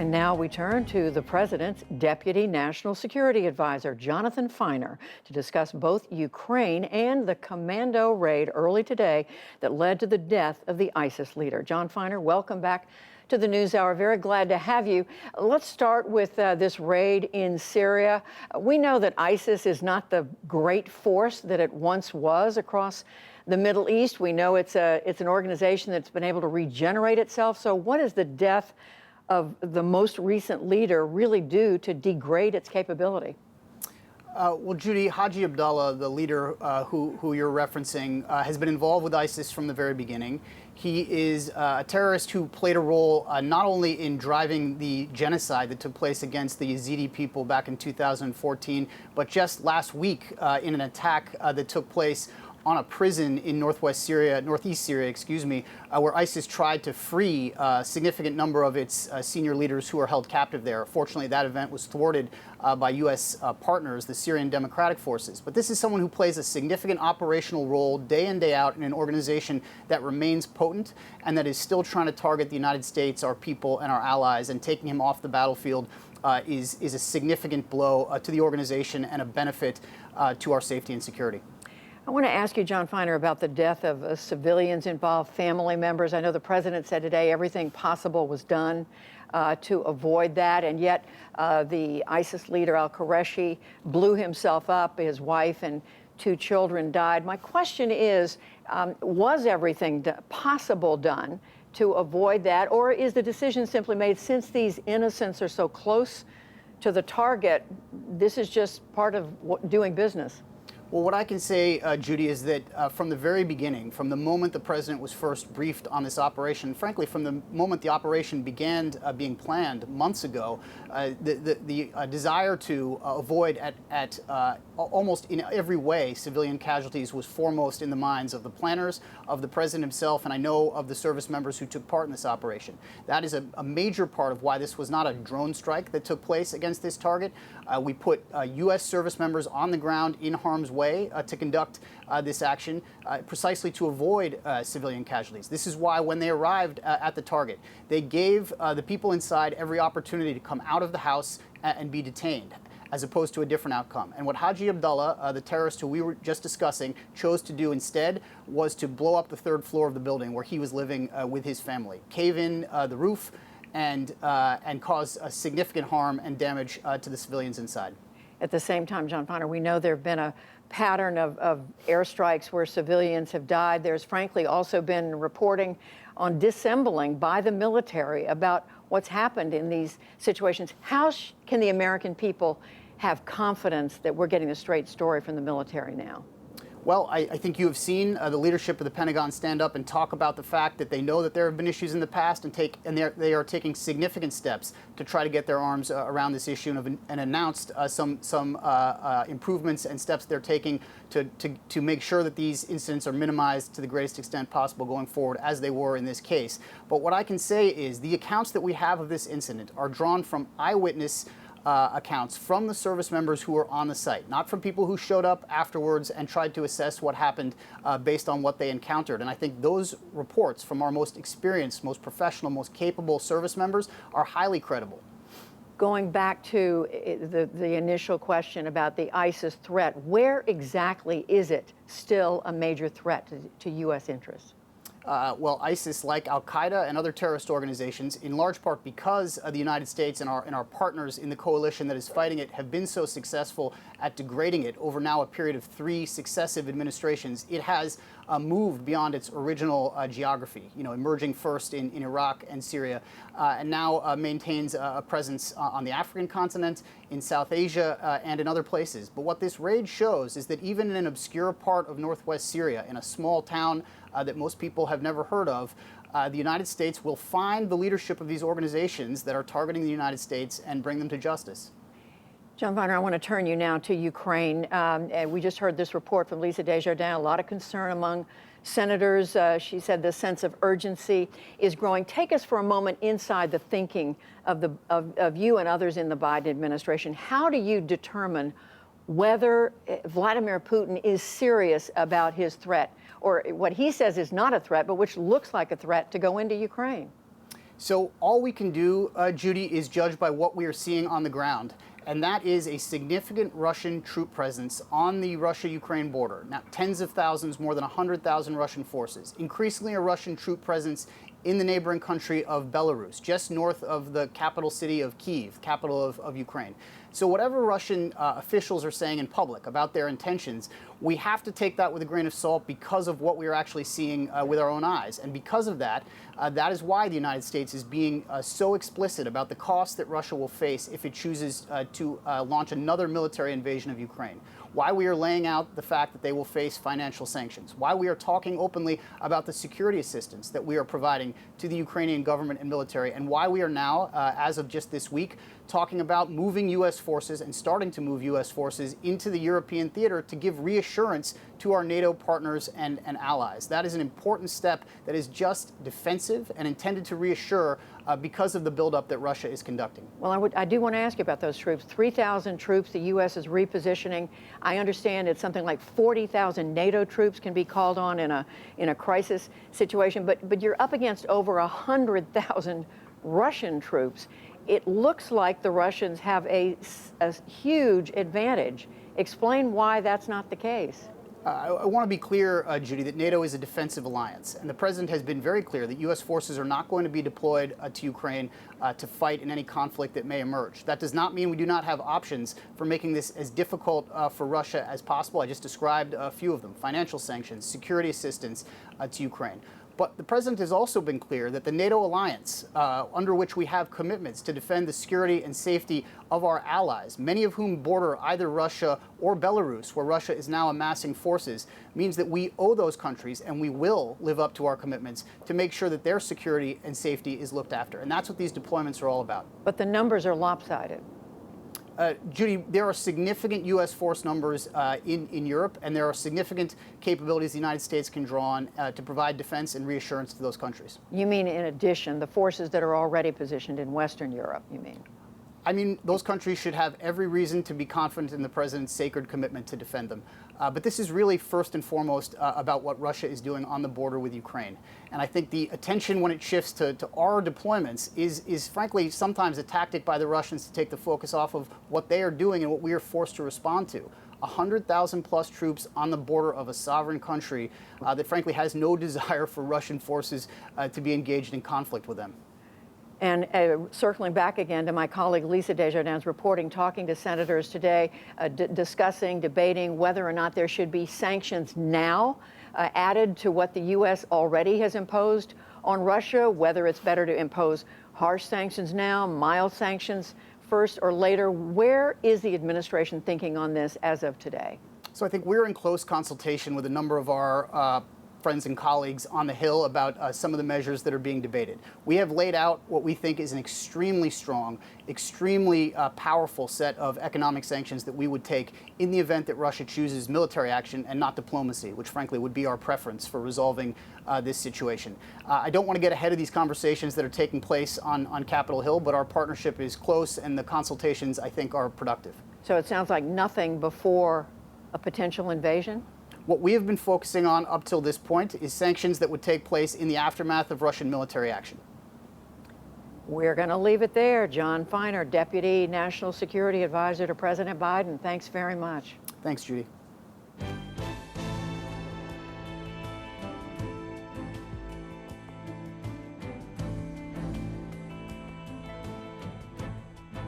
And now we turn to the president's Deputy National Security Advisor, Jonathan Finer, to discuss both Ukraine and the commando raid early today that led to the death of the ISIS leader. John Finer, welcome back to the NewsHour. Very glad to have you. Let's start with this raid in Syria. We know that ISIS is not the great force that it once was across the Middle East. We know it's an organization that's been able to regenerate itself. So what is the death of the most recent leader really do to degrade its capability? Well, Judy, Haji Abdullah, the leader who you're referencing, has been involved with ISIS from the very beginning. He is a terrorist who played a role not only in driving the genocide that took place against the Yazidi people back in 2014, but just last week in an attack that took place on a prison in northeast Syria, where ISIS tried to free a significant number of its senior leaders who are held captive there. Fortunately, that event was thwarted by U.S. partners, the Syrian Democratic Forces. But this is someone who plays a significant operational role day in, day out in an organization that remains potent and that is still trying to target the United States, our people, and our allies, and taking him off the battlefield is a significant blow to the organization and a benefit to our safety and security. I want to ask you, John Finer, about the death of civilians involved, family members. I know the president said today everything possible was done to avoid that, and yet the ISIS leader al-Qureshi blew himself up. His wife and 2 children died. My question is, was everything possible done to avoid that, or is the decision simply made, since these innocents are so close to the target, this is just part of doing business? Well, what I can say, Judy, is that from the very beginning, from the moment the president was first briefed on this operation, frankly, from the moment the operation began being planned months ago, the desire to avoid at almost in every way civilian casualties was foremost in the minds of the planners, of the president himself, and I know of the service members who took part in this operation. That is a major part of why this was not a drone strike that took place against this target. We put U.S. service members on the ground in harm's way to conduct this action precisely to avoid civilian casualties. This is why when they arrived at the target, they gave the people inside every opportunity to come out of the house and be detained, as opposed to a different outcome. And what Haji Abdullah, the terrorist who we were just discussing, chose to do instead was to blow up the 3rd floor of the building where he was living with his family, cave in the roof, and cause significant harm and damage to the civilians inside. At the same time, John Finer, we know there have been a pattern of airstrikes where civilians have died. There's frankly also been reporting on dissembling by the military about what's happened in these situations. How can the American people have confidence that we're getting the straight story from the military now? Well, I think you have seen the leadership of the Pentagon stand up and talk about the fact that they know that there have been issues in the past and they are taking significant steps to try to get their arms around this issue and announced some improvements and steps they're taking to make sure that these incidents are minimized to the greatest extent possible going forward, as they were in this case. But what I can say is the accounts that we have of this incident are drawn from eyewitness accounts from the service members who were on the site, not from people who showed up afterwards and tried to assess what happened based on what they encountered. And I think those reports from our most experienced, most professional, most capable service members are highly credible. Going back to the initial question about the ISIS threat, where exactly is it still a major threat to U.S. interests? Well, ISIS, like al-Qaeda and other terrorist organizations, in large part because the United States and our partners in the coalition that is fighting it have been so successful at degrading it over now a period of 3 successive administrations, it has moved beyond its original geography, emerging first in Iraq and Syria, and now maintains a presence on the African continent, in South Asia, and in other places. But what this raid shows is that even in an obscure part of northwest Syria, in a small town that most people have never heard of, the United States will find the leadership of these organizations that are targeting the United States and bring them to justice. John Finer, I want to turn you now to Ukraine. And we just heard this report from Lisa Desjardins, a lot of concern among senators. She said the sense of urgency is growing. Take us for a moment inside the thinking of you and others in the Biden administration. How do you determine whether Vladimir Putin is serious about his threat, or what he says is not a threat, but which looks like a threat to go into Ukraine? So all we can do, Judy, is judge by what we are seeing on the ground. And that is a significant Russian troop presence on the Russia-Ukraine border. Now, tens of thousands, more than 100,000 Russian forces. Increasingly a Russian troop presence in the neighboring country of Belarus, just north of the capital city of Kyiv, capital of Ukraine. So whatever Russian officials are saying in public about their intentions, we have to take that with a grain of salt because of what we are actually seeing with our own eyes. And because of that, that is why the United States is being so explicit about the cost that Russia will face if it chooses to launch another military invasion of Ukraine. Why we are laying out the fact that they will face financial sanctions. Why we are talking openly about the security assistance that we are providing to the Ukrainian government and military. And why we are now, as of just this week, talking about moving U.S. forces and starting to move U.S. forces into the European theater to give reassurance to our NATO partners and allies. That is an important step that is just defensive and intended to reassure because of the buildup that Russia is conducting. Well, I do want to ask you about those troops. 3,000 troops the U.S. is repositioning. I understand it's something like 40,000 NATO troops can be called on in a crisis situation, but you're up against over 100,000 Russian troops. It looks like the Russians have a huge advantage. Explain why that's not the case. I want to be clear, Judy, that NATO is a defensive alliance, and the president has been very clear that U.S. forces are not going to be deployed to Ukraine to fight in any conflict that may emerge. That does not mean we do not have options for making this as difficult for Russia as possible. I just described a few of them: financial sanctions, security assistance to Ukraine. But the president has also been clear that the NATO alliance, under which we have commitments to defend the security and safety of our allies, many of whom border either Russia or Belarus, where Russia is now amassing forces, means that we owe those countries, and we will live up to our commitments to make sure that their security and safety is looked after. And that's what these deployments are all about. But the numbers are lopsided. Judy, there are significant U.S. force numbers in Europe, and there are significant capabilities the United States can draw on to provide defense and reassurance to those countries. You mean in addition, the forces that are already positioned in Western Europe, you mean? I mean, those countries should have every reason to be confident in the president's sacred commitment to defend them. But this is really first and foremost about what Russia is doing on the border with Ukraine. And I think the attention when it shifts to our deployments is frankly sometimes a tactic by the Russians to take the focus off of what they are doing and what we are forced to respond to. 100,000 plus troops on the border of a sovereign country that frankly has no desire for Russian forces to be engaged in conflict with them. And circling back again to my colleague Lisa Desjardins reporting, talking to senators today, discussing, debating whether or not there should be sanctions now added to what the U.S. already has imposed on Russia, whether it's better to impose harsh sanctions now, mild sanctions first or later. Where is the administration thinking on this as of today? So I think we're in close consultation with a number of our friends and colleagues on the Hill about some of the measures that are being debated. We have laid out what we think is an extremely strong, extremely powerful set of economic sanctions that we would take in the event that Russia chooses military action and not diplomacy, which frankly would be our preference for resolving this situation. I don't want to get ahead of these conversations that are taking place on Capitol Hill, but our partnership is close and the consultations, I think, are productive. So it sounds like nothing before a potential invasion? What we have been focusing on up till this point is sanctions that would take place in the aftermath of Russian military action. We're going to leave it there. Jon Finer, Deputy National Security Advisor to President Biden. Thanks very much. Thanks, Judy.